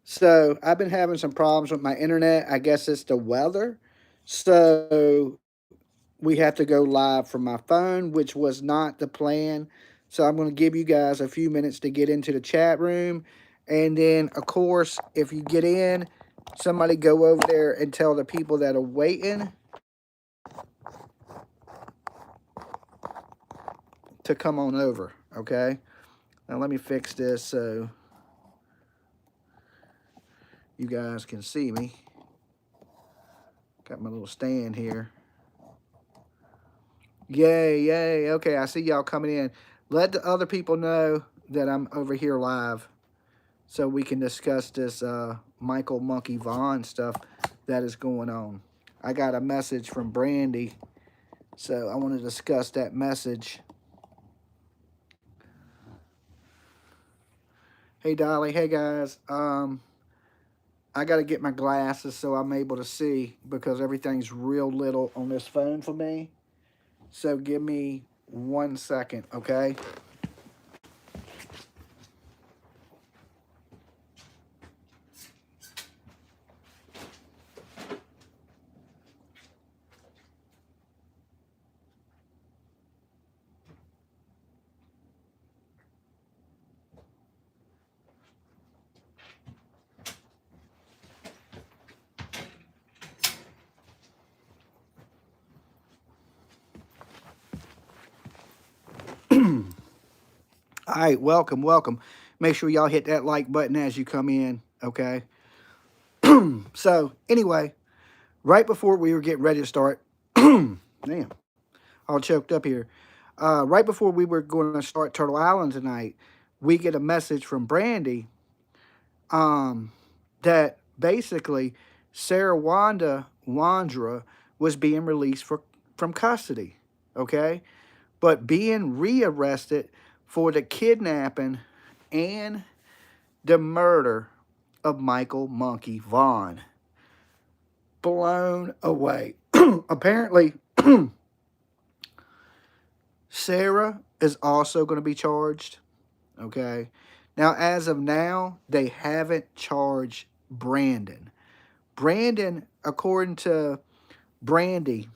So I've been having some problems with my internet. I guess it's the weather. So we have to go live from my phone, which was not the plan. So I'm going to give you guys a few minutes to get into the chat room. And then, of course, if you get in, somebody go over there and tell the people that are waiting to come on over. Okay. Now let me fix this so you guys can see me. Got my little stand here. Yay, yay. Okay, I see y'all coming in. Let the other people know that I'm over here live so we can discuss this Michael Monkey Vaughn stuff that is going on. I got a message from Brandy, so I want to discuss that message. Hey, Dolly. Hey, guys. I got to get my glasses so I'm able to see because everything's real little on this phone for me. So give me 1 second, okay? All right, welcome, welcome. Make sure y'all hit that like button as you come in, okay? So, anyway, right before we were getting ready to start, damn, all choked up here. Right before we were going to start Turtle Island tonight, we get a message from Brandy that basically Sarah Wandra was being released from custody, okay? But being rearrested for the kidnapping and the murder of Michael Monkey Vaughn. Blown away. Apparently, Sarah is also going to be charged. Okay. Now, as of now, they haven't charged Brandon. Brandon, according to Brandy,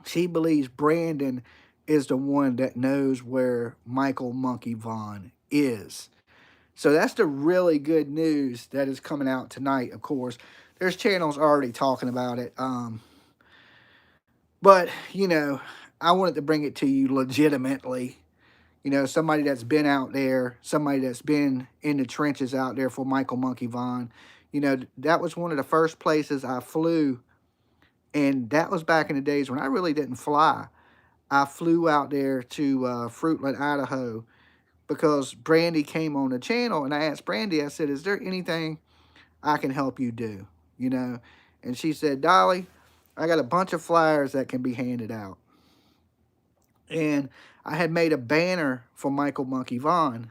she believes Brandon is the one that knows where Michael Monkey Vaughn is. So that's the really good news that is coming out tonight, of course. There's channels already talking about it. But, I wanted to bring it to you legitimately. Somebody that's been out there, somebody that's been in the trenches out there for Michael Monkey Vaughn. That was one of the first places I flew. And that was back in the days when I really didn't fly. I flew out there to Fruitland, Idaho, because Brandy came on the channel. And I asked Brandy, I said, is there anything I can help you do? And she said, Dolly, I got a bunch of flyers that can be handed out. And I had made a banner for Michael Monkey Vaughn,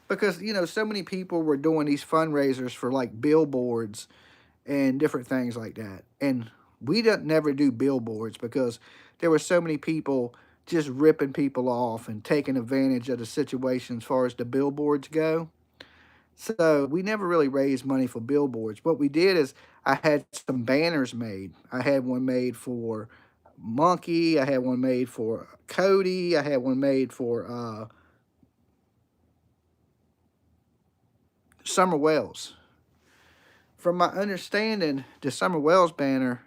because, so many people were doing these fundraisers for like billboards and different things like that. And we didn't never do billboards because there were so many people just ripping people off and taking advantage of the situation as far as the billboards go. So we never really raised money for billboards. What we did is I had some banners made. I had one made for Monkey. I had one made for Cody. I had one made for Summer Wells. From my understanding, the Summer Wells banner,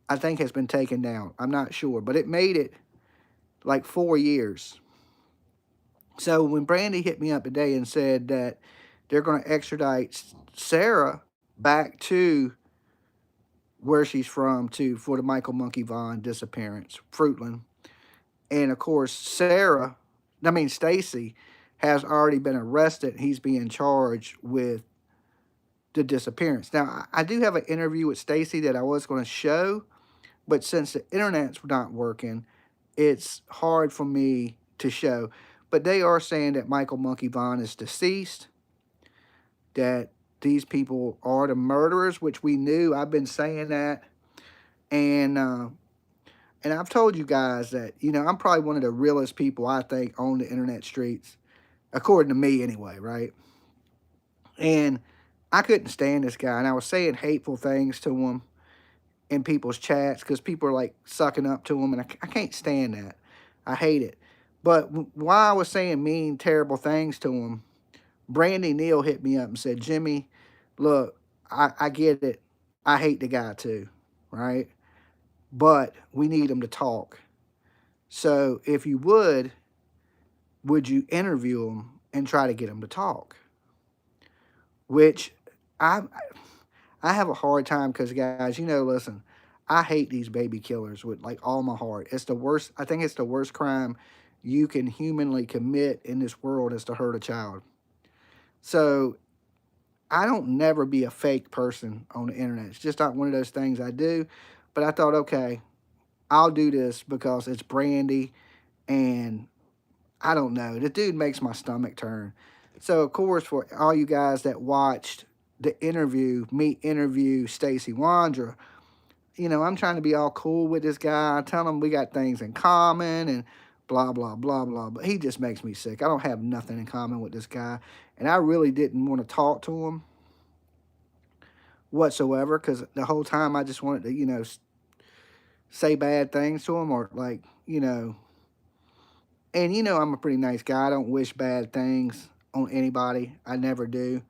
I think, has been taken down. I'm not sure, but it made it like 4 years. So when Brandy hit me up today and said that they're going to extradite Sarah back to where she's from for the Michael Monkey Vaughn disappearance, Fruitland. And of course, Stacy has already been arrested. He's being charged with the disappearance. Now, I do have an interview with Stacy that I was going to show, but since the internet's not working, it's hard for me to show. But they are saying that Michael Monkey Vaughn is deceased, that these people are the murderers, which we knew. I've been saying that. And I've told you guys that, I'm probably one of the realest people, I think, on the internet streets, according to me anyway, right? And I couldn't stand this guy, and I was saying hateful things to him in people's chats because people are like sucking up to him, and I can't stand that. I hate it. But while I was saying mean, terrible things to him, Brandy Neal hit me up and said, Jimmy, look, I get it. I hate the guy too, right? But we need him to talk. So if you would you interview him and try to get him to talk? Which I I have a hard time because, guys, listen, I hate these baby killers with like all my heart. It's the worst. I think it's the worst crime you can humanly commit in this world is to hurt a child. So I don't never be a fake person on the internet. It's just not one of those things I do. But I thought, okay, I'll do this because it's Brandy, and I don't know. The dude makes my stomach turn. So of course, for all you guys that watched the interview, me interview Stacey Wandra, I'm trying to be all cool with this guy. I tell him we got things in common and blah, blah, blah, blah. But he just makes me sick. I don't have nothing in common with this guy. And I really didn't want to talk to him whatsoever because the whole time I just wanted to, say bad things to him or like, and I'm a pretty nice guy. I don't wish bad things on anybody. I never do.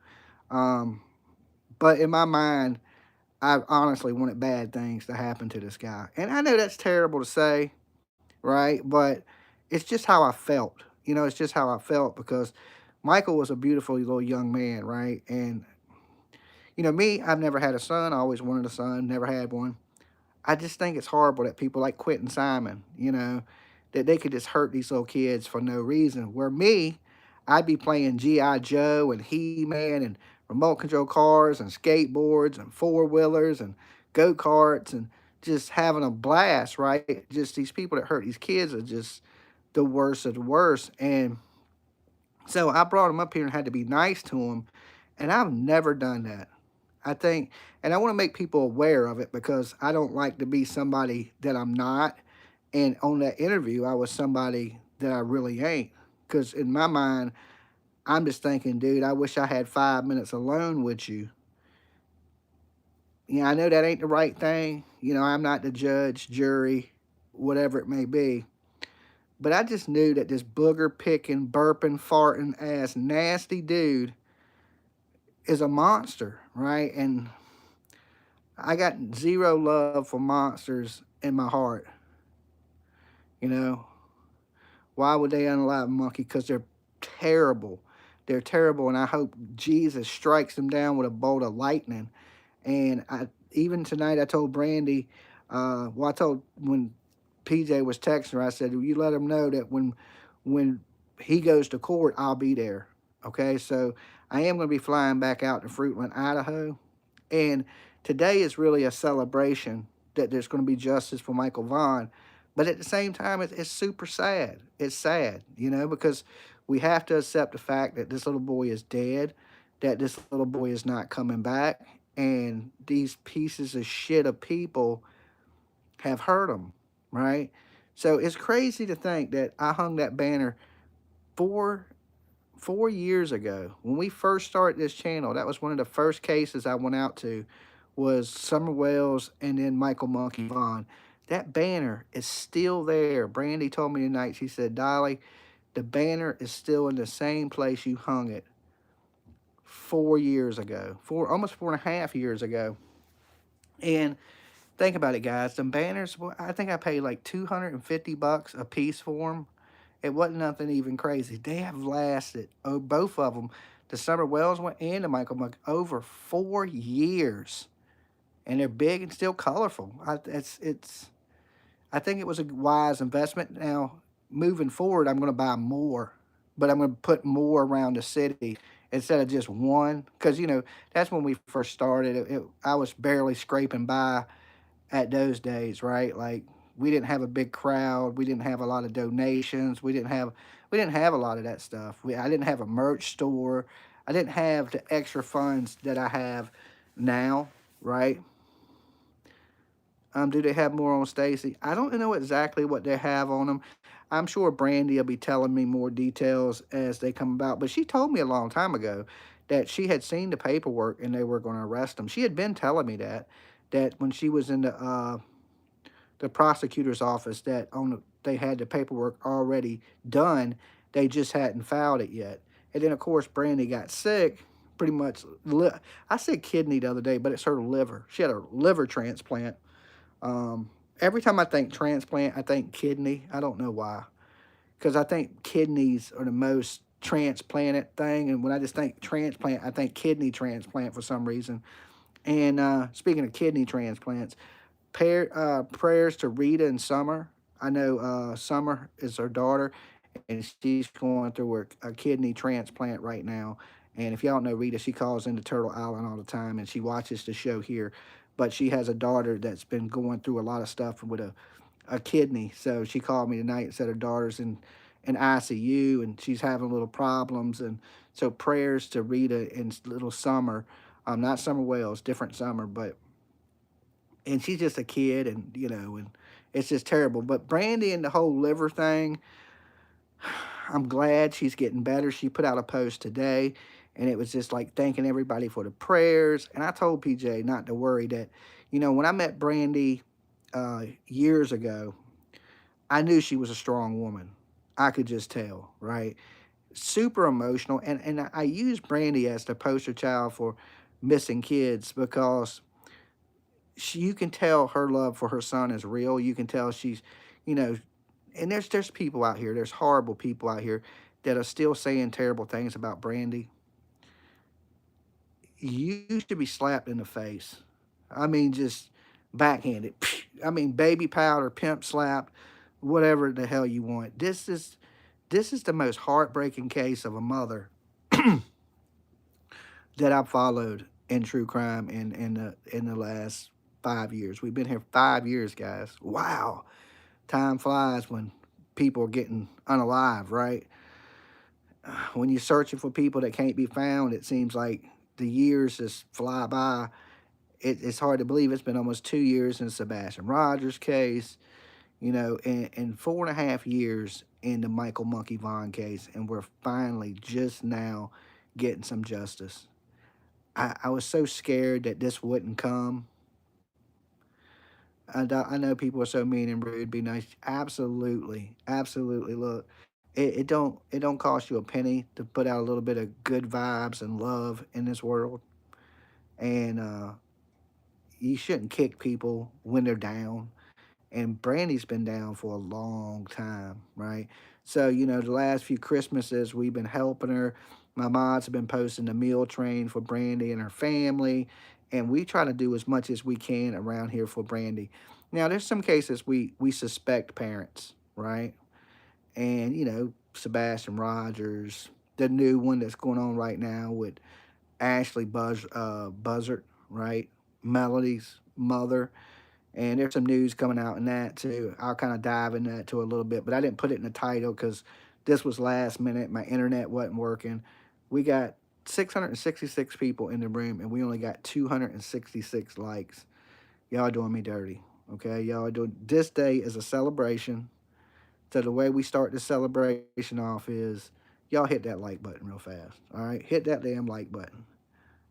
Um, but in my mind, I honestly wanted bad things to happen to this guy. And I know that's terrible to say, right? But it's just how I felt. It's just how I felt because Michael was a beautiful little young man, right? And, me, I've never had a son. I always wanted a son, never had one. I just think it's horrible that people like Quentin Simon, that they could just hurt these little kids for no reason. Where me, I'd be playing G.I. Joe and He-Man and remote control cars and skateboards and four-wheelers and go-karts and just having a blast, right? Just these people that hurt these kids are just the worst of the worst. And so I brought him up here and had to be nice to him, and I've never done that. I think, and I want to make people aware of it because I don't like to be somebody that I'm not. And on that interview, I was somebody that I really ain't. Because in my mind, I'm just thinking, dude, I wish I had 5 minutes alone with you. I know that ain't the right thing. I'm not the judge, jury, whatever it may be. But I just knew that this booger picking, burping, farting ass, nasty dude is a monster, right? And I got zero love for monsters in my heart. You know, why would they unalive a monkey? Because they're terrible. They're terrible, and I hope Jesus strikes them down with a bolt of lightning. And even tonight, I told Brandy, I told when PJ was texting her, I said, "You let him know that when he goes to court, I'll be there." Okay, so I am going to be flying back out to Fruitland, Idaho, and today is really a celebration that there's going to be justice for Michael Vaughn. But at the same time, it's super sad. It's sad, because we have to accept the fact that this little boy is dead, that this little boy is not coming back, and these pieces of shit of people have hurt him, right? So it's crazy to think that I hung that banner four 4 years ago when we first started this channel. That was one of the first cases I went out to, was Summer Wells and then Michael Monkey Vaughn. That banner is still there. Brandy told me tonight, she said, Dolly, the banner is still in the same place you hung it 4 years ago, almost 4.5 years ago. And think about it, guys. Them banners, I think I paid like $250 a piece for them. It wasn't nothing even crazy. They have lasted, both of them, the Summer Wells one and the Michael Monk, over 4 years. And they're big and still colorful. I think it was a wise investment. Now, moving forward, I'm going to buy more, but I'm going to put more around the city instead of just one. Because, that's when we first started. I was barely scraping by at those days, right? Like, we didn't have a big crowd. We didn't have a lot of donations. We didn't have a lot of that stuff. I didn't have a merch store. I didn't have the extra funds that I have now, right? Do they have more on Stacy? I don't know exactly what they have on them. I'm sure Brandy will be telling me more details as they come about. But she told me a long time ago that she had seen the paperwork and they were going to arrest him. She had been telling me that when she was in the prosecutor's office, that they had the paperwork already done, they just hadn't filed it yet. And then of course Brandy got sick, pretty much. I said kidney the other day, but it's her liver. She had a liver transplant. Every time I think transplant, I think kidney. I don't know why, because I think kidneys are the most transplanted thing, and when I just think transplant, I think kidney transplant for some reason. And speaking of kidney transplants, prayers to Rita and Summer. I know Summer is her daughter, and she's going through a kidney transplant right now. And if y'all don't know Rita, she calls into Turtle Island all the time, and she watches the show here. But she has a daughter that's been going through a lot of stuff with a kidney. So she called me tonight and said her daughter's in ICU and she's having little problems. And so prayers to Rita and little Summer, not Summer Wells, different Summer, but and she's just a kid, and and it's just terrible. But Brandy and the whole liver thing, I'm glad she's getting better. She put out a post today, and it was just like thanking everybody for the prayers. And I told PJ not to worry, that when I met Brandy years ago, I knew she was a strong woman. I could just tell, right? Super emotional, and I use Brandy as the poster child for missing kids, because you can tell her love for her son is real. You can tell she's, you know, and there's people out here, there's horrible people out here that are still saying terrible things about Brandy. You should be slapped in the face. I mean, just backhanded. I mean, baby powder, pimp slap, whatever the hell you want. This is the most heartbreaking case of a mother that I've followed in true crime in the last 5 years. We've been here 5 years, guys. Wow, time flies when people are getting unalive, right? When you're searching for people that can't be found, it seems like the years just fly by. It's hard to believe it's been almost 2 years since Sebastian Rogers case, and 4.5 years in the Michael Monkey Vaughn case, and we're finally just now getting some justice. I was so scared that this wouldn't come. I know people are so mean and rude. Be nice. Absolutely, absolutely. Look, it don't cost you a penny to put out a little bit of good vibes and love in this world, and you shouldn't kick people when they're down. And Brandy's been down for a long time, right? So, the last few Christmases, we've been helping her. My mods have been posting the meal train for Brandy and her family, and we try to do as much as we can around here for Brandy. Now, there's some cases we suspect parents, right? And, Sebastian Rogers, the new one that's going on right now with Buzzard, right? Melody's mother, and there's some news coming out in that too. I'll kind of dive in that too a little bit, but I didn't put it in the title because this was last minute. My internet wasn't working. We got 666 people in the room, and we only got 266 likes. Y'all doing me dirty, okay? Y'all are doing, this day is a celebration. So the way we start the celebration off is y'all hit that like button real fast. All right, hit that damn like button.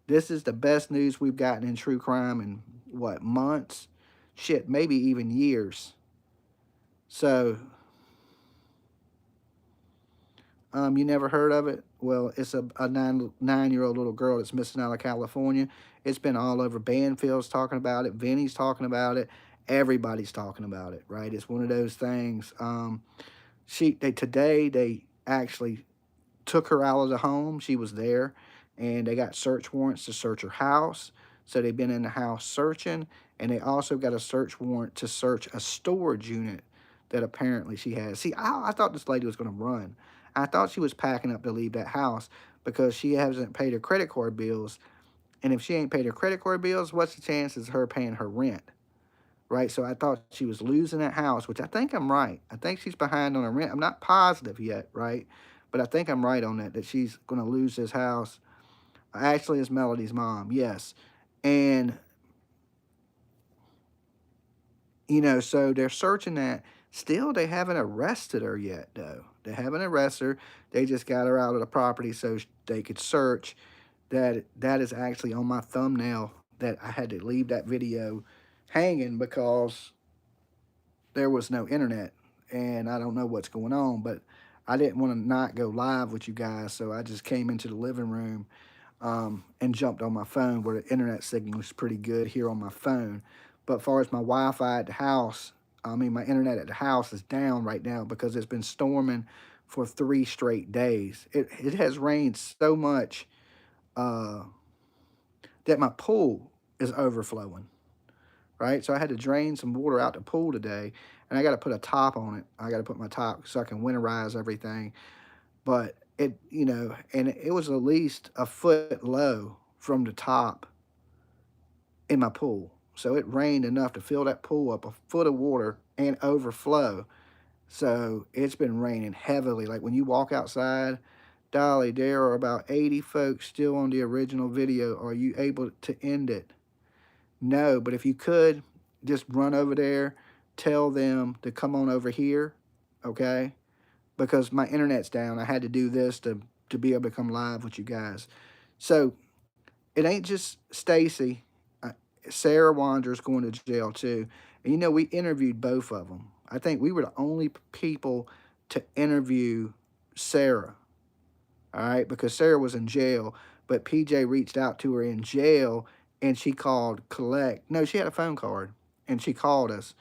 This is the best news we've gotten in true crime in what, months? Shit, maybe even years. So, you never heard of it? Well, it's a nine-year-old little girl that's missing out of California. It's been all over. Banfield's talking about it. Vinny's talking about it. Everybody's talking about it, right? It's one of those things. Today they actually took her out of the home. She was there, and they got search warrants to search her house. So they've been in the house searching, and they also got a search warrant to search a storage unit that apparently she has. See, I thought this lady was going to run. I thought she was packing up to leave that house because she hasn't paid her credit card bills. And if she ain't paid her credit card bills, what's the chances of her paying her rent? Right? So I thought she was losing that house, which I think I'm right. I think she's behind on her rent. I'm not positive yet, right? But I think I'm right on that she's going to lose this house. Actually, it's Melody's mom, yes. And, so they're searching that. Still, they haven't arrested her yet, though. They haven't arrested her. They just got her out of the property so they could search. that is actually on my thumbnail that I had to leave that video hanging because there was no internet, and I don't know what's going on, but I didn't want to not go live with you guys, so I just came into the living room and jumped on my phone where the internet signal is pretty good here on my phone. But as far as my Wi-Fi at the house, I mean my internet at the house is down right now because it's been storming for 3 straight days. It has rained so much uh, that my pool is overflowing. Right, so I had to drain some water out the pool today, and I got to put a top on it. I got to put my top so I can winterize everything. But and it was at least a foot low from the top in my pool. So it rained enough to fill that pool up a foot of water and overflow. So it's been raining heavily. Like when you walk outside, Dolly, there are about 80 folks still on the original video. Are you able to end it? No, but if you could, just run over there, tell them to come on over here, okay? Because my internet's down. I had to do this to be able to come live with you guys. So it ain't just Stacy. Sarah Wander's going to jail too. And we interviewed both of them. I think we were the only people to interview Sarah, all right, because Sarah was in jail, but PJ reached out to her in jail and she called collect. No, she had a phone card and she called us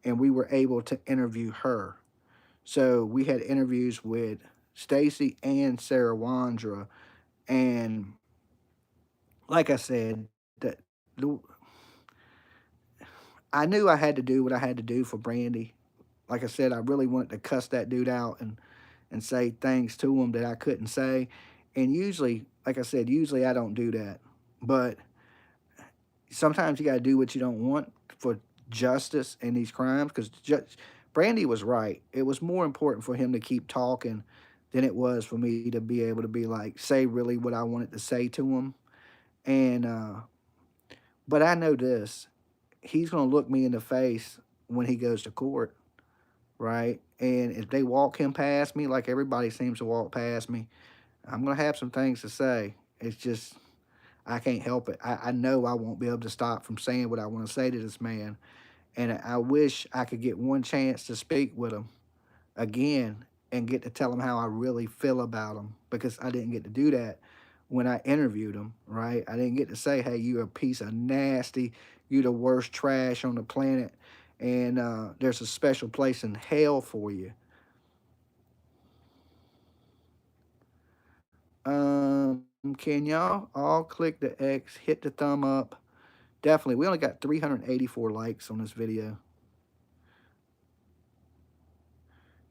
and we were able to interview her. So we had interviews with Stacy and Sarah Wandra. And like I said, I knew I had to do what I had to do for Brandy. Like I said, I really wanted to cuss that dude out and say things to him that I couldn't say. And usually, like I said, usually I don't do that. But sometimes you got to do what you don't want for justice in these crimes. Because Brandy was right. It was more important for him to keep talking than it was for me to be able to be like, say really what I wanted to say to him. And, but I know this, he's going to look me in the face when he goes to court, right? And if they walk him past me, like everybody seems to walk past me, I'm going to have some things to say. It's just, I can't help it. I know I won't be able to stop from saying what I want to say to this man. And I wish I could get one chance to speak with him again and get to tell him how I really feel about him, because I didn't get to do that when I interviewed him, right? I didn't get to say, hey, you're a piece of nasty, you're the worst trash on the planet, and there's a special place in hell for you. Can y'all all click the X, hit the thumb up? Definitely. We only got 384 likes on this video.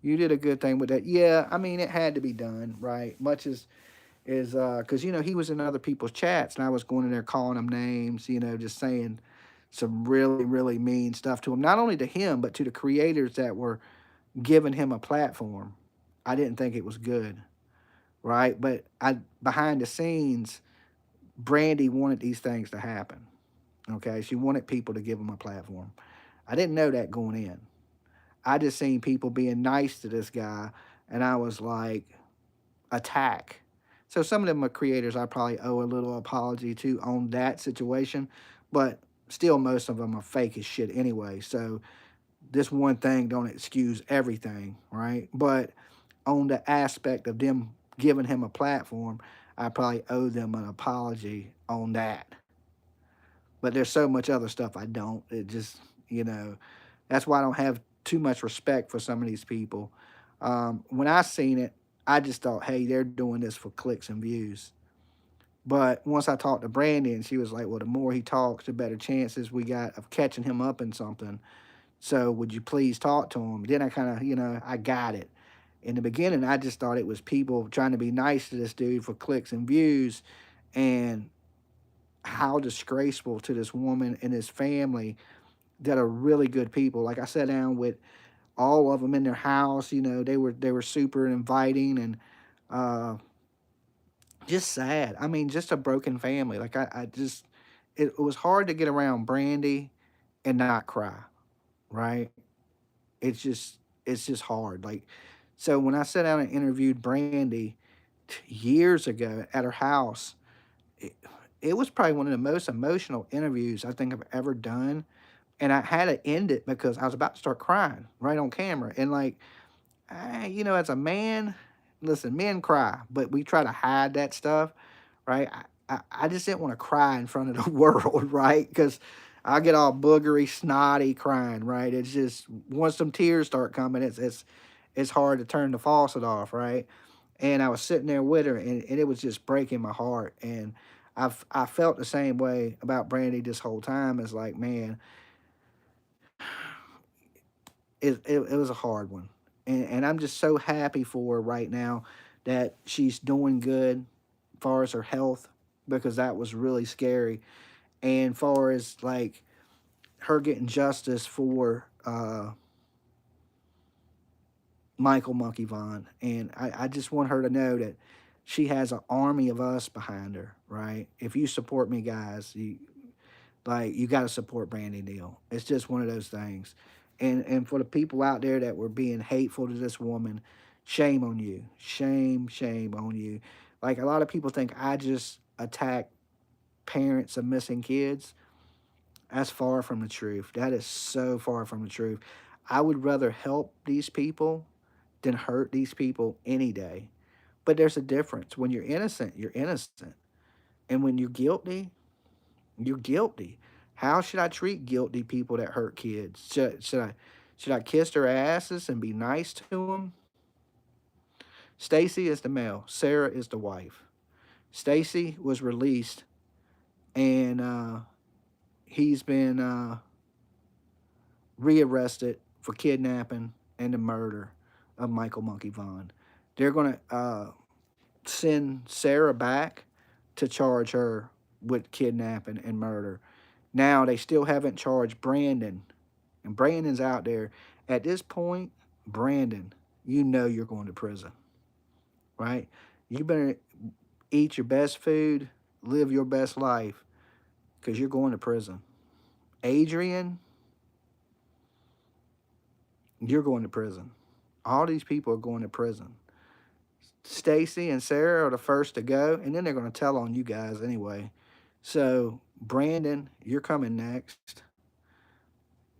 You did a good thing with that. Yeah, I mean, it had to be done, right? Much as is because he was in other people's chats and I was going in there calling him names, just saying some really really mean stuff to him, not only to him but to the creators that were giving him a platform. I didn't think it was good, right? But I behind the scenes, Brandy wanted these things to happen. Okay, she wanted people to give him a platform. I didn't know that going in. I just seen people being nice to this guy, and I was like, attack. So some of them are creators I probably owe a little apology to on that situation, but still most of them are fake as shit anyway. So this one thing don't excuse everything, right? But on the aspect of them giving him a platform, I probably owe them an apology on that. But there's so much other stuff I don't. It just, that's why I don't have too much respect for some of these people. When I seen it, I just thought, hey, they're doing this for clicks and views. But once I talked to Brandy, and she was like, well, the more he talks, the better chances we got of catching him up in something. So would you please talk to him? Then I kind of, I got it. In the beginning, I just thought it was people trying to be nice to this dude for clicks and views. And how disgraceful to this woman and his family that are really good people. Like I sat down with all of them in their house. They were super inviting and just sad. I mean, just a broken family. Like I just, it was hard to get around Brandy and not cry, right? It's just hard. Like, so when I sat down and interviewed Brandy years ago at her house, it, it was probably one of the most emotional interviews I think I've ever done. And I had to end it because I was about to start crying right on camera. And like, you know, as a man, listen, men cry, but we try to hide that stuff, right? I just didn't want to cry in front of the world, right? Because I get all boogery, snotty crying, right? It's just once some tears start coming, it's hard to turn the faucet off, right? And I was sitting there with her, and it was just breaking my heart. And I felt the same way about Brandy this whole time. It's like, man, it was a hard one. And I'm just so happy for her right now that she's doing good as far as her health, because that was really scary. And far as like her getting justice for Michael Monkey Vaughn. And I just want her to know that she has an army of us behind her, right? If you support me, guys, you got to support Brandy Neal. It's just one of those things. And for the people out there that were being hateful to this woman, shame on you. Shame on you. Like, a lot of people think I just attack parents of missing kids. That's far from the truth. That is so far from the truth. I would rather help these people than hurt these people any day. But there's a difference. When you're innocent, you're innocent. And when you're guilty, you're guilty. How should I treat guilty people that hurt kids? Should I kiss their asses and be nice to them? Stacy is the male. Sarah is the wife. Stacy was released, and he's been rearrested for kidnapping and the murder of Michael Monkey Vaughn. They're going to send Sarah back to charge her with kidnapping and murder. Now, they still haven't charged Brandon, and Brandon's out there. At this point, Brandon, you know you're going to prison, right? You better eat your best food, live your best life, because you're going to prison. Adrian, you're going to prison. All these people are going to prison. Stacy and Sarah are the first to go, and then they're going to tell on you guys anyway. So, Brandon, you're coming next.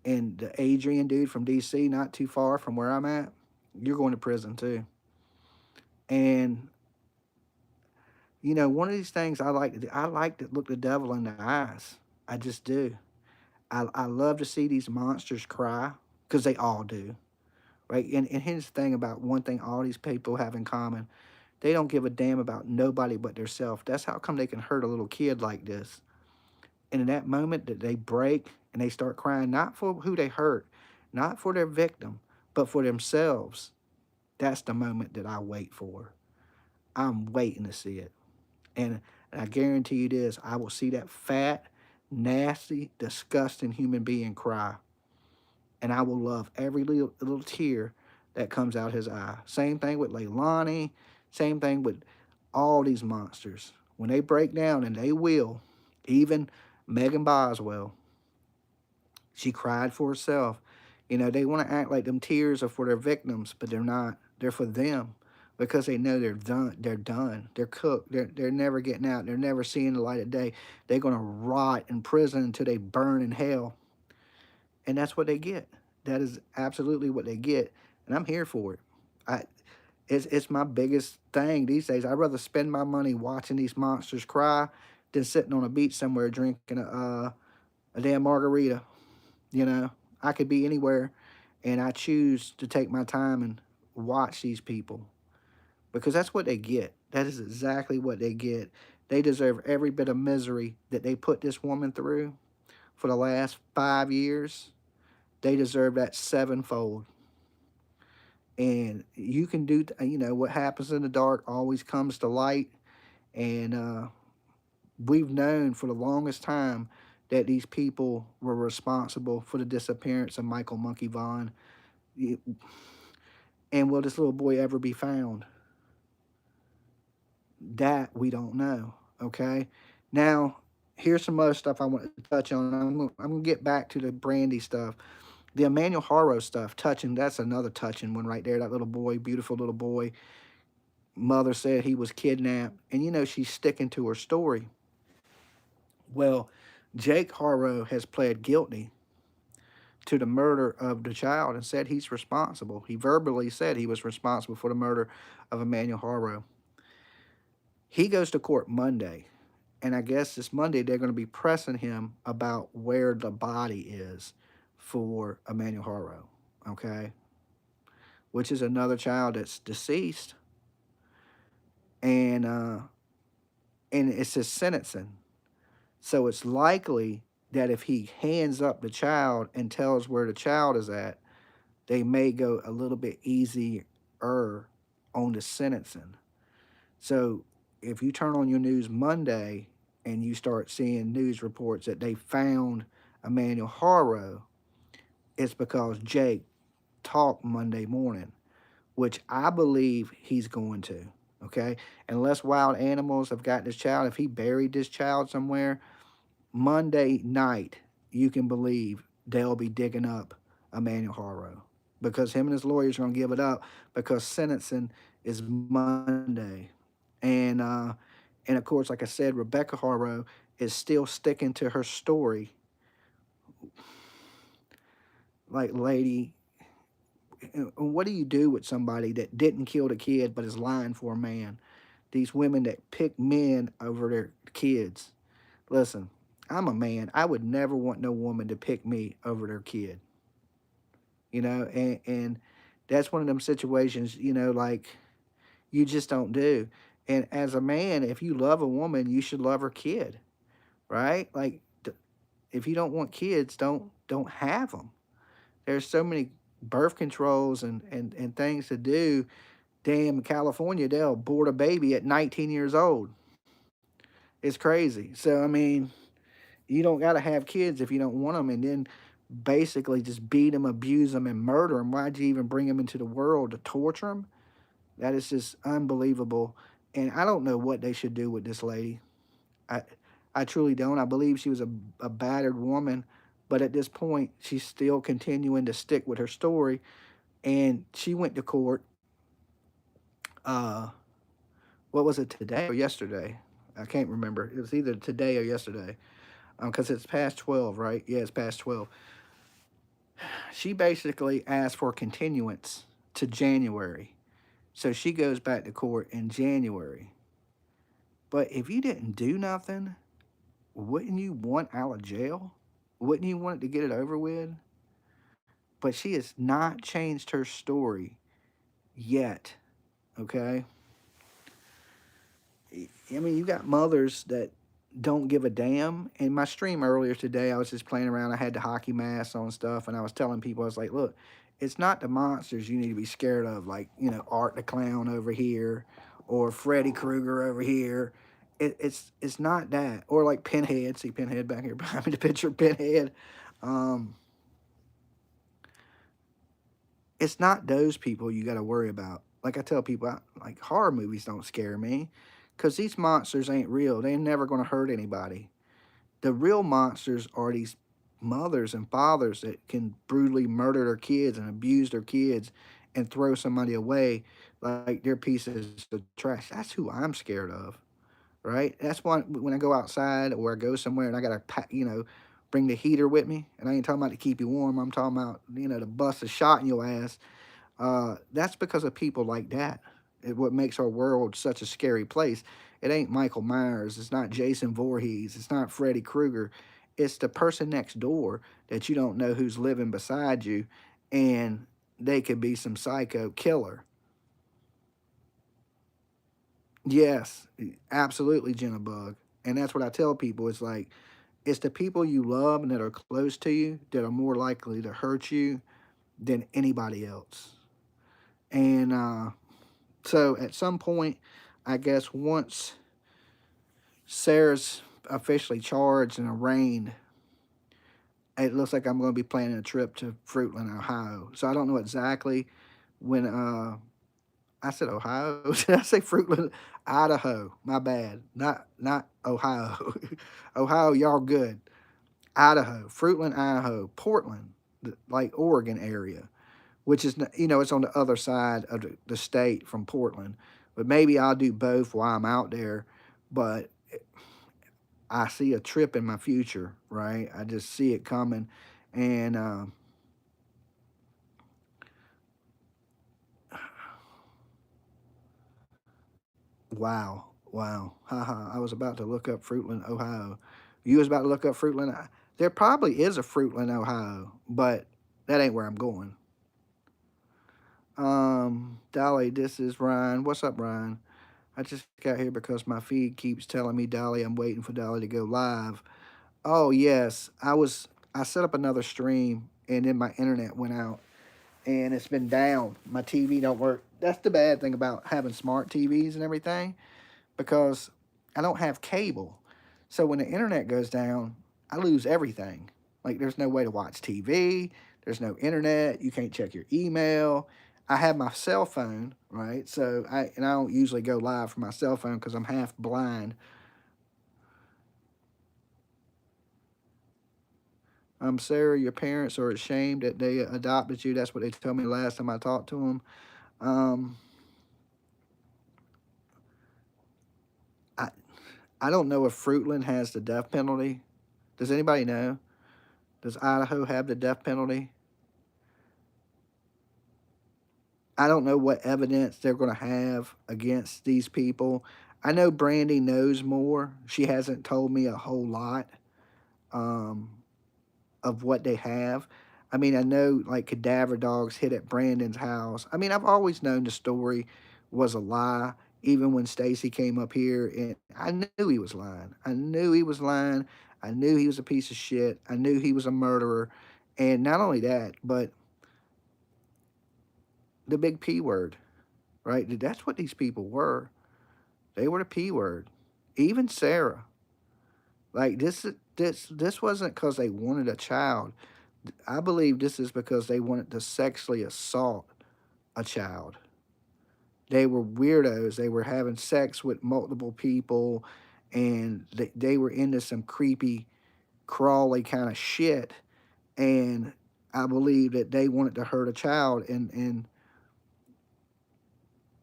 And the Adrian dude from DC, not too far from where I'm at, you're going to prison too. And you know, one of these things I like to do, I like to look the devil in the eyes. I just do. I love to see these monsters cry, because they all do, right? And here's the thing about one thing all these people have in common: they don't give a damn about nobody but themselves. That's how come they can hurt a little kid like this. And in that moment that they break and they start crying, not for who they hurt, not for their victim, but for themselves, that's the moment that I wait for. I'm waiting to see it. And I guarantee you this: I will see that fat, nasty, disgusting human being cry. And I will love every little tear that comes out his eye. Same thing with Leilani. Same thing with all these monsters. When they break down, and they will, even Megan Boswell, she cried for herself. You know, they want to act like them tears are for their victims, but they're not. They're for them, because they know they're done. They're done. They're cooked. They're never getting out. They're never seeing the light of day. They're going to rot in prison until they burn in hell. And that's what they get. That is absolutely what they get. And I'm here for it. I, it's my biggest thing these days. I'd rather spend my money watching these monsters cry than sitting on a beach somewhere drinking a damn margarita. You know, I could be anywhere, and I choose to take my time and watch these people, because that's what they get. That is exactly what they get. They deserve every bit of misery that they put this woman through for the last 5 years. They deserve that sevenfold. And you can do, you know, what happens in the dark always comes to light. And we've known for the longest time that these people were responsible for the disappearance of Michael Monkey Vaughn. And will this little boy ever be found? That we don't know, okay? Now, here's some other stuff I want to touch on. I'm gonna get back to the Brandy stuff. The Emanuel Harro stuff, touching, that's another touching one right there. That little boy, beautiful little boy. Mother said he was kidnapped. And, you know, she's sticking to her story. Well, Jake Harro has pled guilty to the murder of the child and said he's responsible. He verbally said he was responsible for the murder of Emanuel Harro. He goes to court Monday, and I guess this Monday they're going to be pressing him about where the body is for Emanuel Harro, okay? Which is another child that's deceased, and uh, and it's his sentencing. So it's likely that if he hands up the child and tells where the child is at, they may go a little bit easier on the sentencing. So if you turn on your news Monday and you start seeing news reports that they found Emanuel Harro, it's because Jake talked Monday morning, which I believe he's going to. Okay, unless wild animals have got this child, if he buried this child somewhere, Monday night, you can believe they'll be digging up Emanuel Harro because him and his lawyers are going to give it up because sentencing is Monday. And uh, and of course, like I said, Rebecca Harro is still sticking to her story. Like, lady, what do you do with somebody that didn't kill the kid but is lying for a man? These women that pick men over their kids. Listen, I'm a man. I would never want no woman to pick me over their kid. And that's one of them situations, like you just don't do. And as a man, if you love a woman, you should love her kid, right? Like if you don't want kids, don't have them. There's so many birth controls and things to do. Damn, California, they'll abort a baby at 19 years old. It's crazy. So I mean, you don't got to have kids if you don't want them, and then basically just beat them, abuse them, and murder them. Why'd you even bring them into the world to torture them? That is just unbelievable. And I don't know what they should do with this lady. I I truly don't. I believe she was a battered woman, but at this point, she's still continuing to stick with her story. And she went to court. Uh, what was it, today or yesterday? I can't remember. It was either today or yesterday because it's past 12, right? Yeah, it's past 12. She basically asked for continuance to January. So she goes back to court in January. But if you didn't do nothing, wouldn't you want out of jail? Wouldn't you want it to get it over with? But she has not changed her story yet. Okay? I mean, you got mothers that don't give a damn. In my stream earlier today, I was just playing around. I had the hockey mask on stuff, and I was telling people, I was like, look, it's not the monsters you need to be scared of, like, Art the Clown over here or Freddy Krueger over here. It's not that. Or like Pinhead. See Pinhead back here behind me, the picture of Pinhead. Um, it's not those people you got to worry about. Like I tell people, like horror movies don't scare me because these monsters ain't real. They ain't never going to hurt anybody. The real monsters are these mothers and fathers that can brutally murder their kids and abuse their kids and throw somebody away like they're pieces of trash. That's who I'm scared of, right? That's why when I go outside or I go somewhere and I got to, bring the heater with me, and I ain't talking about to keep you warm. I'm talking about, to bust a shot in your ass. That's because of people like that. What makes our world such a scary place. It ain't Michael Myers. It's not Jason Voorhees. It's not Freddy Krueger. It's the person next door that you don't know who's living beside you, and they could be some psycho killer. Yes, absolutely, Jenna Bug. And that's what I tell people. It's like, it's the people you love and that are close to you that are more likely to hurt you than anybody else. And so at some point, I guess once Sarah's officially charged and arraigned, it looks like I'm going to be planning a trip to Fruitland, Ohio. So I don't know exactly when. I said Ohio. Did I say Fruitland, Idaho? My bad. Not Ohio. Ohio, y'all good. Idaho, Fruitland, Idaho, Portland, like Oregon area, which is, it's on the other side of the state from Portland. But maybe I'll do both while I'm out there. But I see a trip in my future, right? I just see it coming, and wow, wow, haha. I was about to look up Fruitland, Ohio. You was about to look up Fruitland. There probably is a Fruitland, Ohio, but that ain't where I'm going. Dolly, this is Ryan. What's up, Ryan? I just got here because my feed keeps telling me, Dolly, I'm waiting for Dolly to go live. Oh yes, I set up another stream and then my internet went out and it's been down. My TV don't work. That's the bad thing about having smart TVs and everything because I don't have cable. So when the internet goes down, I lose everything. Like there's no way to watch TV, there's no internet, you can't check your email. I have my cell phone, right? I don't usually go live from my cell phone cuz I'm half blind. Sarah, your parents are ashamed that they adopted you. That's what they told me last time I talked to them. Um, I I don't know if Fruitland has the death penalty. Does anybody know? Does Idaho have the death penalty? I don't know what evidence they're going to have against these people. I know Brandy knows more. She hasn't told me a whole lot um, of what they have. I mean, I know like cadaver dogs hit at Brandon's house. I mean, I've always known the story was a lie. Even when Stacy came up here, and I knew he was lying. I knew he was lying. I knew he was a piece of shit. I knew he was a murderer. And not only that, but the big P word, right? That's what these people were. They were the P word. Even Sarah. Like this wasn't because they wanted a child. I believe this is because they wanted to sexually assault a child. They were weirdos. They were having sex with multiple people, and they were into some creepy, crawly kind of shit. And I believe that they wanted to hurt a child in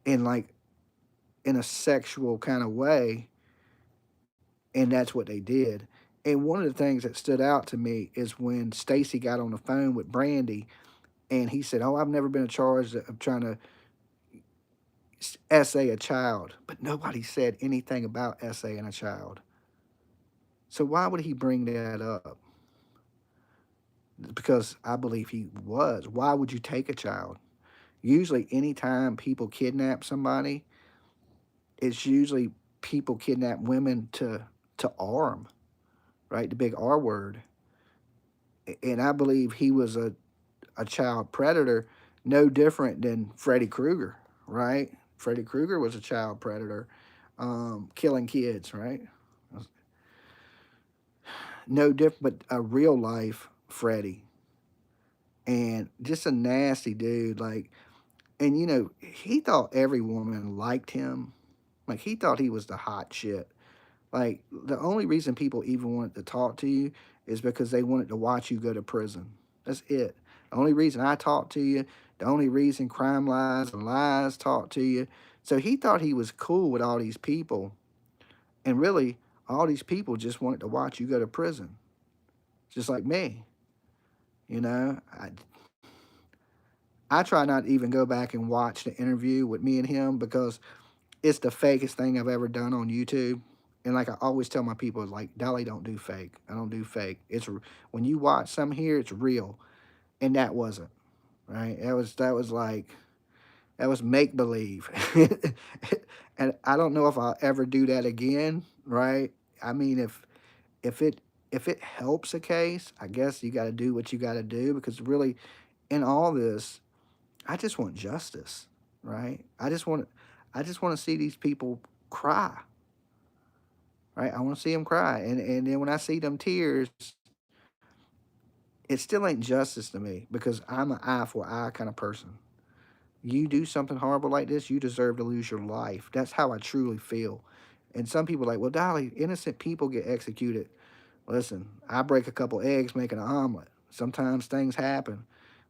like in a sexual kind of way, and that's what they did. And one of the things that stood out to me is when Stacy got on the phone with Brandy, and he said, "Oh, I've never been charged of trying to essay a child," but nobody said anything about essaying a child. So why would he bring that up? Because I believe he was. Why would you take a child? Usually, anytime people kidnap somebody, it's usually people kidnap women to arm, right? The big R word. And I believe he was a child predator, no different than Freddy Krueger, right? Freddy Krueger was a child predator, killing kids, right? No different, but a real life Freddy, and just a nasty dude. Like, and he thought every woman liked him. Like, he thought he was the hot shit. Like, the only reason people even wanted to talk to you is because they wanted to watch you go to prison. That's it. The only reason I talk to you, the only reason Crime Lies and Lies talk to you. So he thought he was cool with all these people. And really, all these people just wanted to watch you go to prison. Just like me. You know, I try not to even go back and watch the interview with me and him because it's the fakest thing I've ever done on YouTube. And like I always tell my people, like, Dolly don't do fake. I don't do fake. When you watch something here, it's real, and that wasn't right. That was make believe, and I don't know if I'll ever do that again. Right? I mean, if it if it helps a case, I guess you got to do what you got to do because really, in all this, I just want justice. Right? I just want to see these people cry. Right? I want to see them cry, and then when I see them tears, it still ain't justice to me because I'm an eye for eye kind of person. You do something horrible like this, you deserve to lose your life. That's how I truly feel. And some people are like, well, Dolly, innocent people get executed. Listen, I break a couple eggs making an omelet. Sometimes things happen.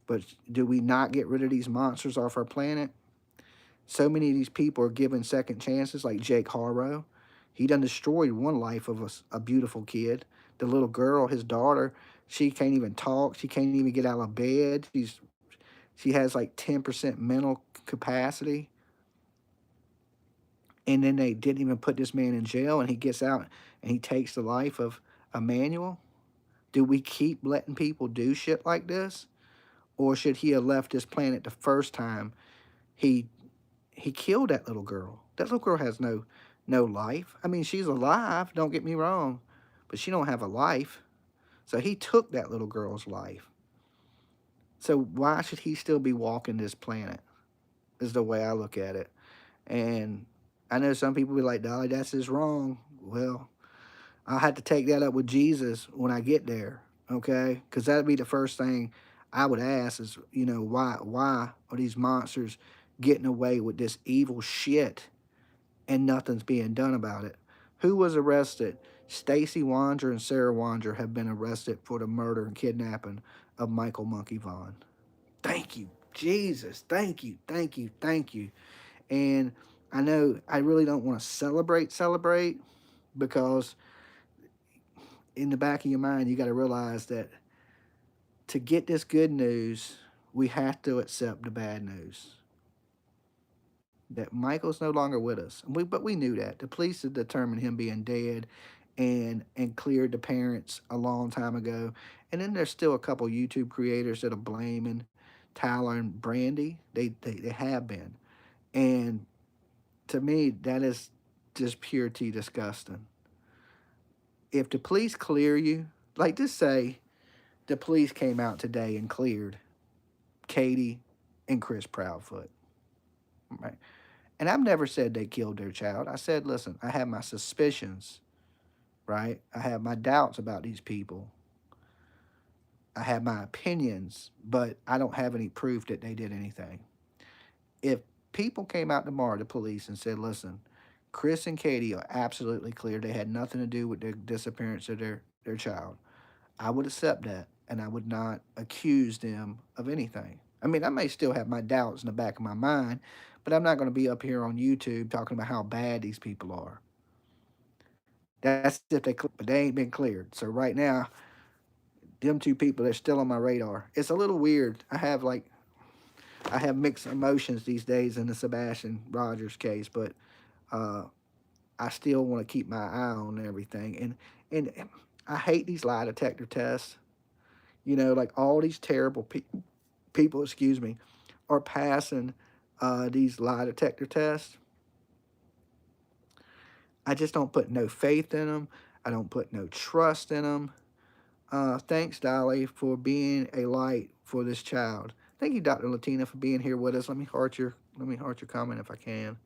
But do we not get rid of these monsters off our planet? So many of these people are given second chances, like Jake Harrow. He done destroyed one life of a beautiful kid. The little girl, his daughter, she can't even talk. She can't even get out of bed. She has like 10% mental capacity. And then they didn't even put this man in jail, and he gets out and he takes the life of Emanuel. Do we keep letting people do shit like this? Or should he have left this planet the first time he he killed that little girl? That little girl has no life. I mean, she's alive, don't get me wrong, but she don't have a life. So he took that little girl's life. So why should he still be walking this planet? Is the way I look at it. And I know some people be like, Dolly, that's just wrong. Well, I'll have to take that up with Jesus when I get there, okay? Because that'd be the first thing I would ask is, why are these monsters getting away with this evil shit and nothing's being done about it? Who was arrested? Stacy Wander and Sarah Wander have been arrested for the murder and kidnapping of Michael Monkey Vaughn. Thank you, Jesus. Thank you, thank you, thank you. And I know I really don't want to celebrate, because in the back of your mind, you got to realize that to get this good news, we have to accept the bad news. That Michael's no longer with us. But we knew that. The police had determined him being dead and cleared the parents a long time ago. And then there's still a couple YouTube creators that are blaming Tyler and Brandy. They have been. And to me, that is just pure T disgusting. If the police clear you, like just say the police came out today and cleared Katie and Chris Proudfoot, right? And I've never said they killed their child. I said, listen, I have my suspicions, right? I have my doubts about these people. I have my opinions, but I don't have any proof that they did anything. If people came out tomorrow, the police, and said, listen, Chris and Katie are absolutely clear. They had nothing to do with the disappearance of their child. I would accept that, and I would not accuse them of anything. I mean, I may still have my doubts in the back of my mind, but I'm not going to be up here on YouTube talking about how bad these people are. That's if but they ain't been cleared. So right now, them two people, they're still on my radar. It's a little weird. I have mixed emotions these days in the Sebastian Rogers case, but uh, I still want to keep my eye on everything. And I hate these lie detector tests. Like all these terrible people, excuse me, are passing these lie detector tests. I just don't put no faith in them. I don't put no trust in them. Thanks, Dolly, for being a light for this child. Thank you, Dr. Latina, for being here with us. Let me heart your comment if I can.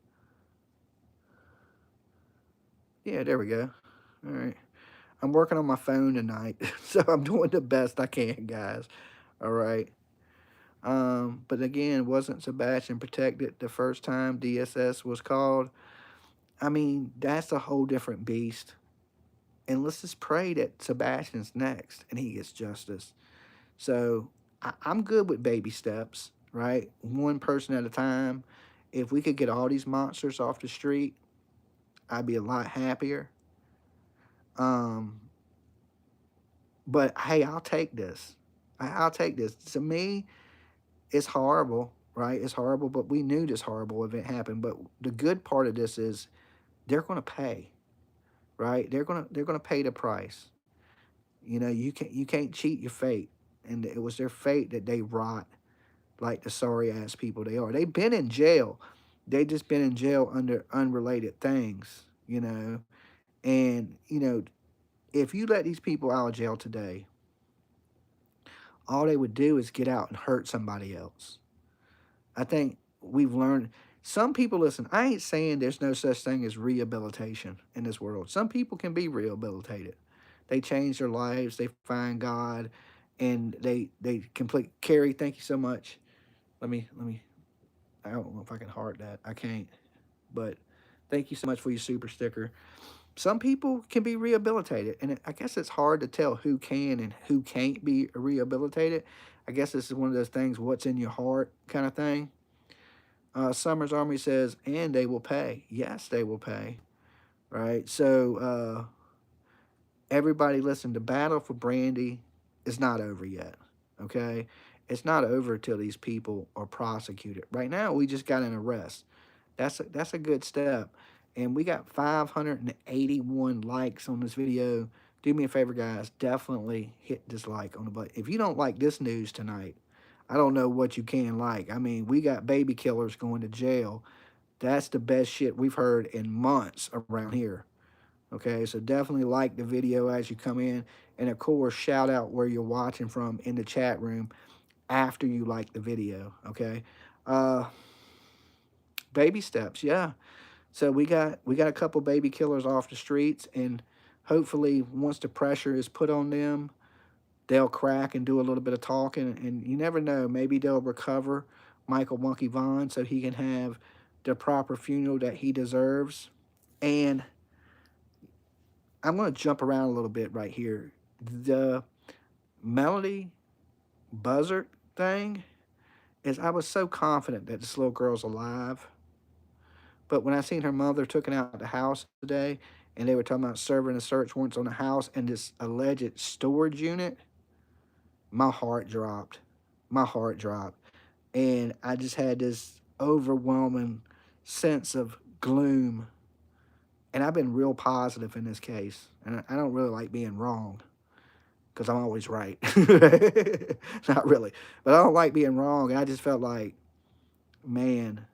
Yeah, there we go. All right. I'm working on my phone tonight, so I'm doing the best I can, guys. All right. But again, wasn't Sebastian protected the first time DSS was called? I mean, that's a whole different beast. And let's just pray that Sebastian's next and he gets justice. So I'm good with baby steps, right? One person at a time. If we could get all these monsters off the street, I'd be a lot happier. Um, but hey, I'll take this. I'll take this. To me, it's horrible, right? It's horrible, but we knew this horrible event happened. But the good part of this is they're going to pay, right? They're gonna pay the price. You can't cheat your fate, and it was their fate that they rot like the sorry ass people they are. They've been in jail. They just been in jail under unrelated things, And if you let these people out of jail today, all they would do is get out and hurt somebody else. I think we've learned. Some people, listen, I ain't saying there's no such thing as rehabilitation in this world. Some people can be rehabilitated. They change their lives, they find God, and they complete. Carrie, thank you so much. Let me. I don't know if I can heart that. I can't. But thank you so much for your super sticker. Some people can be rehabilitated, and I guess it's hard to tell who can and who can't be rehabilitated. I guess this is one of those things, what's in your heart kind of thing. Summers Army says, and they will pay. Yes, they will pay. right? So everybody listen, the battle for Brandy is not over yet, okay? It's not over till these people are prosecuted. Right now, we just got an arrest. That's a good step. And we got 581 likes on this video. Do me a favor, guys. Definitely hit dislike on the button. If you don't like this news tonight, I don't know what you can like. I mean, we got baby killers going to jail. That's the best shit we've heard in months around here. Okay, so definitely like the video as you come in. And of course, shout out where you're watching from in the chat room after you like the video. Okay. Uh, baby steps, yeah. So we got a couple baby killers off the streets, and hopefully once the pressure is put on them, they'll crack and do a little bit of talking. And you never know, maybe they'll recover Michael Monkey Vaughn so he can have the proper funeral that he deserves. And I'm going to jump around a little bit right here. The Melody Buzzard thing is I was so confident that this little girl's alive. But when I seen her mother taken out the house today, and they were talking about serving a search warrants on the house and this alleged storage unit, my heart dropped. My heart dropped. And I just had this overwhelming sense of gloom. And I've been real positive in this case. And I don't really like being wrong because I'm always right. Not really. But I don't like being wrong. And I just felt like, man,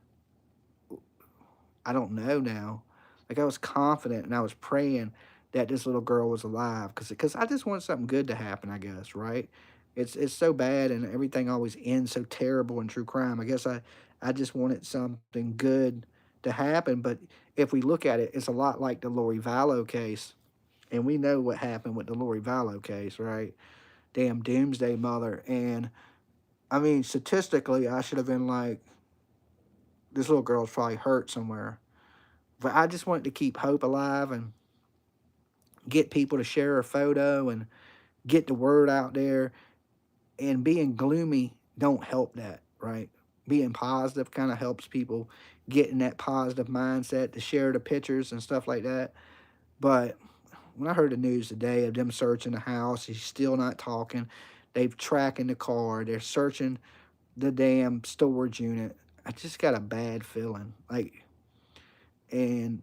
I don't know now. Like I was confident and I was praying that this little girl was alive because I just want something good to happen, I guess, right? It's so bad and everything always ends so terrible in true crime. I guess I just wanted something good to happen, but if we look at it, it's a lot like the Lori Vallow case, and we know what happened with the Lori Vallow case, right? Damn doomsday mother. And I mean, statistically, I should have been like, this little girl's probably hurt somewhere. But I just wanted to keep hope alive and get people to share a photo and get the word out there. And being gloomy don't help that, right? Being positive kind of helps people get in that positive mindset to share the pictures and stuff like that. But when I heard the news today of them searching the house, he's still not talking. They've tracking the car. They're searching the damn storage unit. I just got a bad feeling. Like, and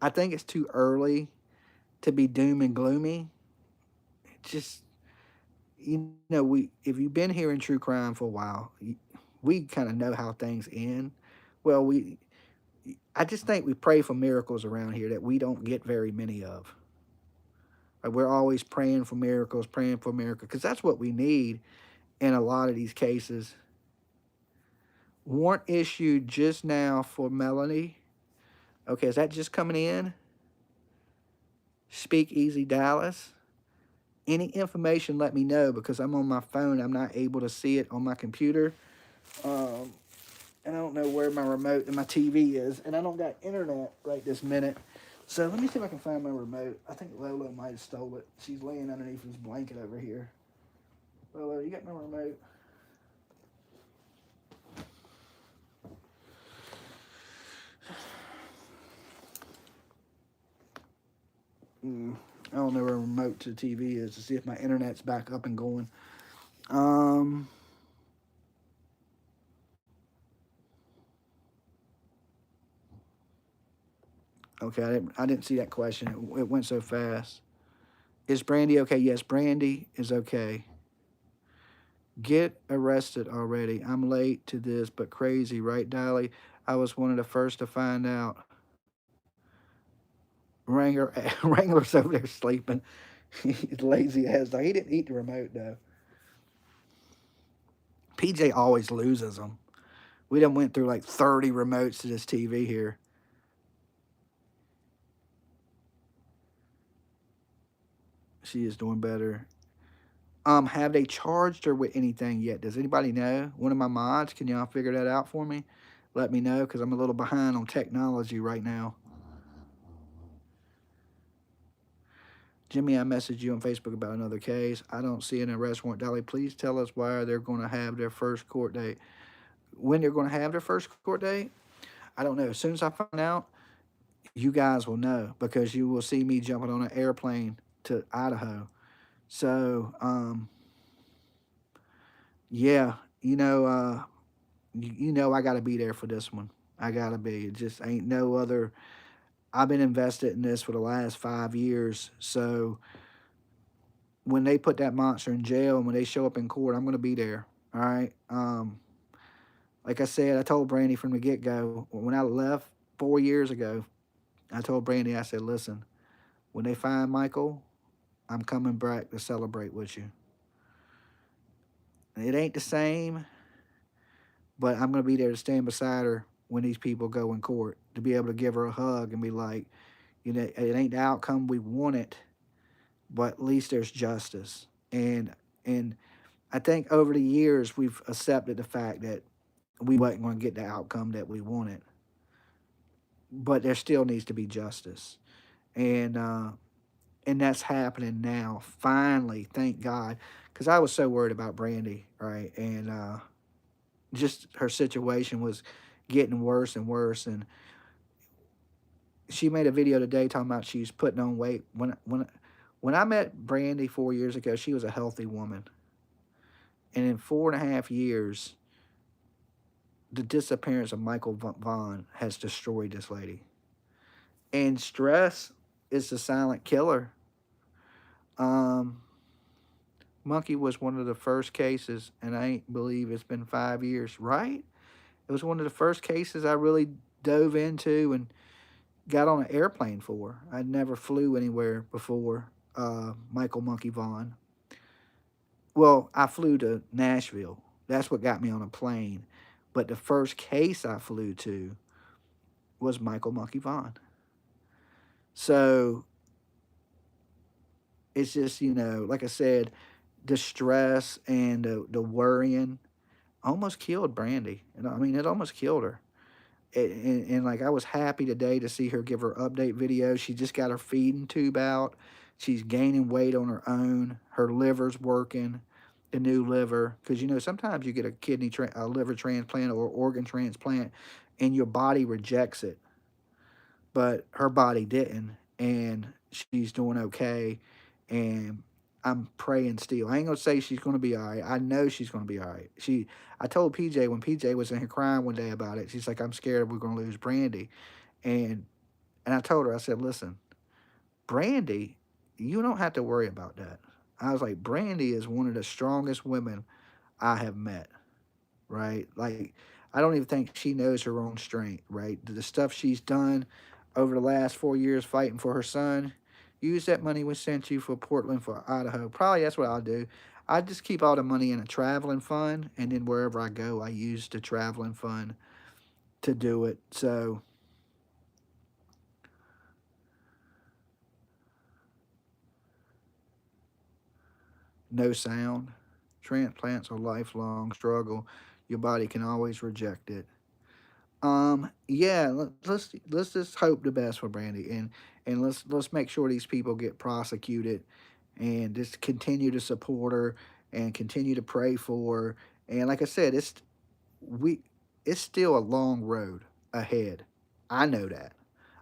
I think it's too early to be doom and gloomy. It just, we if you've been here in true crime for a while, we kind of know how things end. Well, I just think we pray for miracles around here that we don't get very many of. Like we're always praying for miracles, because that's what we need in a lot of these cases. Warrant issued just now for Melanie. Okay, is that just coming in? Speak Easy Dallas. Any information, let me know, because I'm on my phone. I'm not able to see it on my computer. Um, and I don't know where my remote and my TV is. And I don't got internet right this minute. So let me see if I can find my remote. I think Lola might have stole it. She's laying underneath this blanket over here. Lola, you got my remote? I don't know where a remote to the TV is to see if my internet's back up and going. Okay, I didn't see that question. It went so fast. Is Brandy okay? Yes, Brandy is okay. Get arrested already. I'm late to this, but crazy, right, Dolly? I was one of the first to find out. Wrangler's over there sleeping. He's lazy as though. He didn't eat the remote though. PJ always loses them. We done went through like 30 remotes to this TV here. She is doing better. Have they charged her with anything yet? Does anybody know? One of my mods, can y'all figure that out for me? Let me know, because I'm a little behind on technology right now. Jimmy, I messaged you on Facebook about another case. I don't see an arrest warrant. Dolly, please tell us why they're going to have their first court date. When they're going to have their first court date? I don't know. As soon as I find out, you guys will know because you will see me jumping on an airplane to Idaho. So, yeah, you know I got to be there for this one. I got to be. It just ain't no other. I've been invested in this for the last 5 years. So when they put that monster in jail and when they show up in court, I'm going to be there. All right. Like I said, I told Brandy from the get go when I left 4 years ago. I told Brandy, I said, listen, when they find Michael, I'm coming back to celebrate with you. It ain't the same, but I'm going to be there to stand beside her when these people go in court to be able to give her a hug and be like, it ain't the outcome we wanted, but at least there's justice. And I think over the years we've accepted the fact that we wasn't going to get the outcome that we wanted, but there still needs to be justice, and and that's happening now. Finally, thank God, because I was so worried about Brandy, right, and just her situation was getting worse and worse, and she made a video today talking about she's putting on weight. When I met Brandy 4 years ago, she was a healthy woman, and in 4.5 years, the disappearance of Michael Vaughn has destroyed this lady. And stress is the silent killer. Um, Monkey was one of the first cases, and I ain't believe it's been 5 years, right? It was one of the first cases I really dove into and got on an airplane for. I never flew anywhere before Michael Monkey Vaughn. Well, I flew to Nashville. That's what got me on a plane. But the first case I flew to was Michael Monkey Vaughn. So it's just, like I said, the stress and the worrying almost killed Brandy. I mean, it almost killed her. And like I was happy today to see her give her update video. She just got her feeding tube out. She's gaining weight on her own. Her liver's working, the new liver. Because sometimes you get a liver transplant or organ transplant, and your body rejects it, but her body didn't, and she's doing okay. And I'm praying still. I ain't gonna say she's gonna be all right. I know she's gonna be all right. I told PJ when PJ was in here crying one day about it. She's like, "I'm scared we're gonna lose Brandy," and I told her, I said, "Listen, Brandy, you don't have to worry about that." I was like, "Brandy is one of the strongest women I have met." Right? Like, I don't even think she knows her own strength, right? The stuff she's done over the last 4 years fighting for her son, use that money we sent you for Portland for Idaho. Probably that's what I'll do. I just keep all the money in a traveling fund, and then wherever I go, I use the traveling fund to do it. So, no sound. Transplants are lifelong struggle. Your body can always reject it. Yeah, let's just hope the best for Brandy, and let's make sure these people get prosecuted, and just continue to support her and continue to pray for her. And like I said, we it's still a long road ahead. I know that.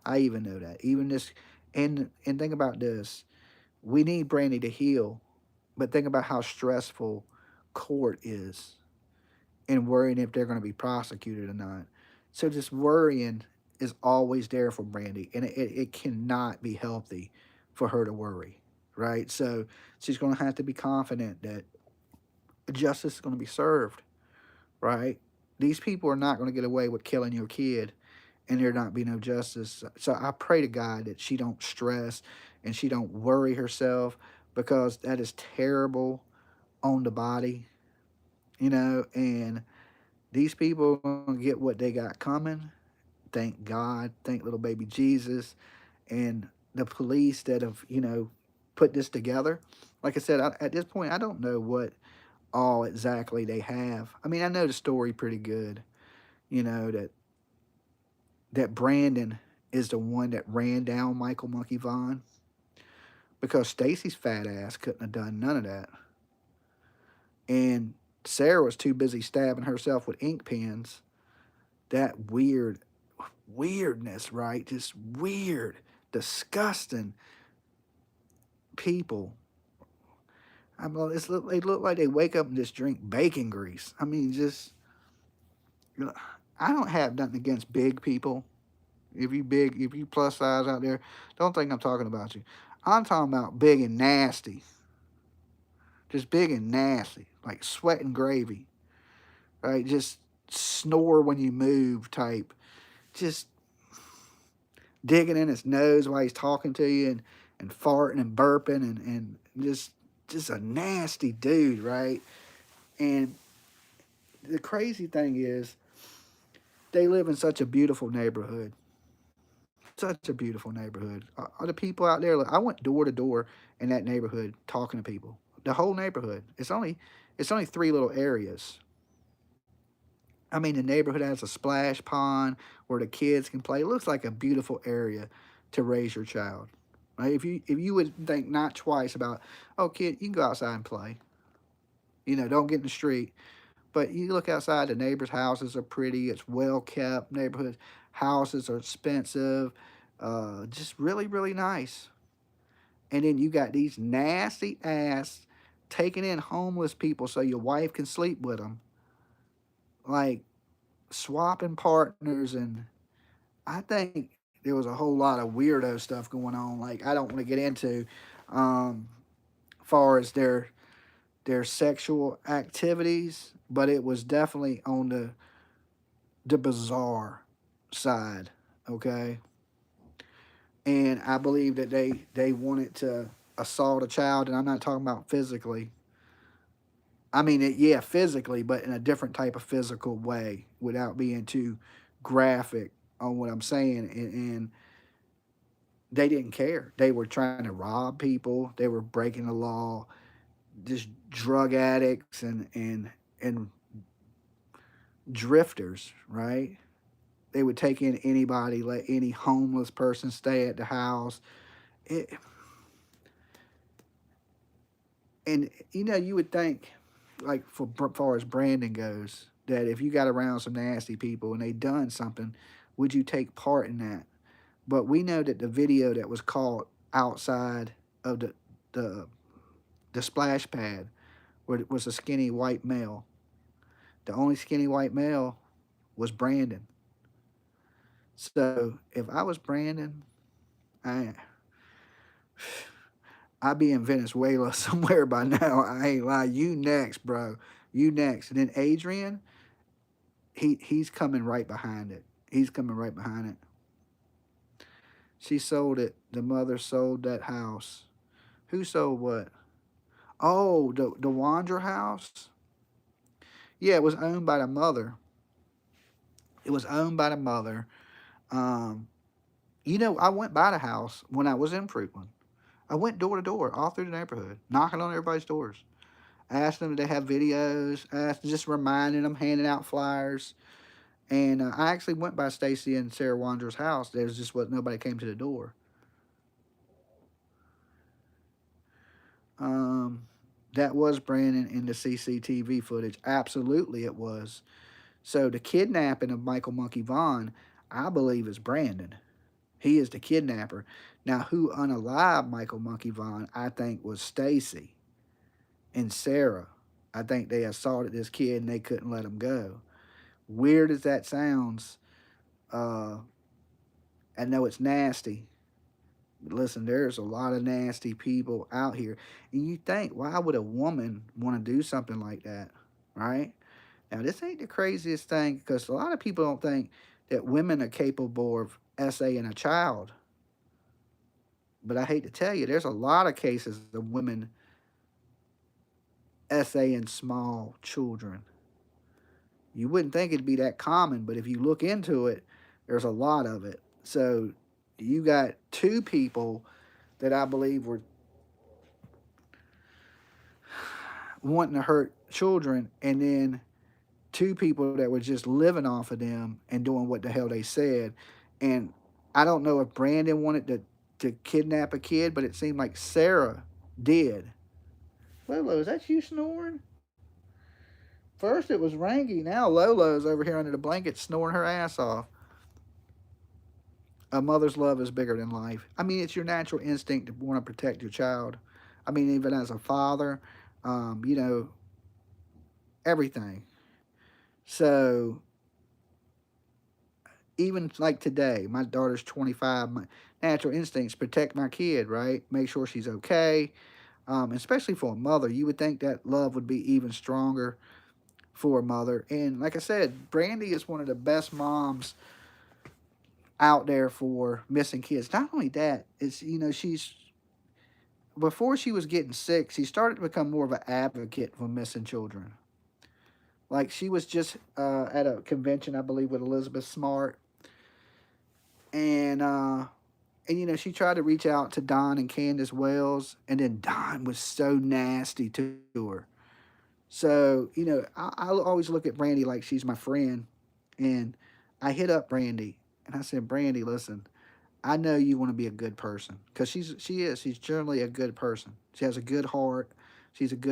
I even know that. Even this, and think about this. We need Brandy to heal, but think about how stressful court is and worrying if they're going to be prosecuted or not. So just worrying is always there for Brandy, and it cannot be healthy for her to worry, right? So she's going to have to be confident that justice is going to be served, right? These people are not going to get away with killing your kid, and there not be no justice. So I pray to God that she don't stress and she don't worry herself, because that is terrible on the body, and these people are gonna get what they got coming. Thank God. Thank little baby Jesus and the police that have, put this together. Like I said, at this point, I don't know what all exactly they have. I mean, I know the story pretty good. That Brandon is the one that ran down Michael Monkey Vaughn, because Stacy's fat ass couldn't have done none of that. And Sarah was too busy stabbing herself with ink pens. That weird, weirdness, right? Just weird, disgusting people. They look like they wake up and just drink bacon grease. I mean, just, I don't have nothing against big people. If you plus size out there, don't think I'm talking about you. I'm talking about big and nasty. Just big and nasty, like sweat and gravy, right? Just snore when you move type. Just digging in his nose while he's talking to you, and farting and burping, and just a nasty dude, right? And the crazy thing is, they live in such a beautiful neighborhood. Such a beautiful neighborhood. Are the people out there? Look, I went door to door in that neighborhood talking to people. The whole neighborhood. It's only three little areas. I mean, the neighborhood has a splash pond where the kids can play. It looks like a beautiful area to raise your child. Right? If you would think not twice about, oh kid, you can go outside and play. Don't get in the street. But you look outside, the neighbors' houses are pretty. It's well kept. Neighborhood houses are expensive. Just really, really nice. And then you got these nasty ass taking in homeless people so your wife can sleep with them. Like swapping partners. And I think there was a whole lot of weirdo stuff going on. Like I don't want to get into far as their sexual activities, but it was definitely on the bizarre side, okay? And I believe that they wanted to assault a child, and I'm not talking about physically. I mean, yeah, physically, but in a different type of physical way, without being too graphic on what I'm saying. And they didn't care. They were trying to rob people. They were breaking the law. Just drug addicts and drifters, right? They would take in anybody, let any homeless person stay at the house. It, and you would think, like for far as branding goes, that if you got around some nasty people and they done something, would you take part in that? But we know that the video that was caught outside of the the splash pad, where it was a skinny white male. The only skinny white male was Brandon. So if I was Brandon, I I'd be in Venezuela somewhere by now. I ain't lie. You next, bro. You next. And then Adrian, he's coming right behind it. He's coming right behind it. She sold it. The mother sold that house. Who sold what? Oh, the Wander house. Yeah, it was owned by the mother. It was owned by the mother. Um, I went by the house when I was in Fruitland. I went door to door all through the neighborhood, knocking on everybody's doors, asked them if they have videos, just reminding them, handing out flyers. And I actually went by Stacy and Sarah Wanderer's house. There's just what nobody came to the door. Um, that was Brandon in the CCTV footage. Absolutely, it was. So the kidnapping of Michael Monkey Vaughn, I believe, is Brandon. He is the kidnapper. Now, who unalived Michael Monkey Vaughn, I think, was Stacy and Sarah. I think they assaulted this kid and they couldn't let him go. Weird as that sounds, uh, I know it's nasty. But listen, there's a lot of nasty people out here. And you think, why would a woman want to do something like that? Right? Now, this ain't the craziest thing because a lot of people don't think that women are capable of essaying a child. But I hate to tell you, there's a lot of cases of women essaying small children. You wouldn't think it'd be that common, but if you look into it, there's a lot of it. So you got two people that I believe were wanting to hurt children, and then two people that were just living off of them and doing what the hell they said. And I don't know if Brandon wanted to kidnap a kid, but it seemed like Sarah did. Lolo, is that you snoring? First it was Rangy, now Lolo's over here under the blanket snoring her ass off. A mother's love is bigger than life. I mean, it's your natural instinct to want to protect your child. I mean, even as a father, you know, everything. So even like today, my daughter's 25. My natural instincts protect my kid, right? Make sure she's okay. Especially for a mother, you would think that love would be even stronger for a mother. And like I said, Brandy is one of the best moms out there for missing kids. Not only that, it's, you know, she's, before she was getting sick, she started to become more of an advocate for missing children. Like she was just at a convention, I believe, with Elizabeth Smart, and you know, she tried to reach out to Don and Candace Wells, and then Don was so nasty to her. So, you know, I always look at Brandy like she's my friend. And I hit up Brandy and I said, Brandy, listen, I know you want to be a good person because she is. She's generally a good person. She has a good heart. She's a good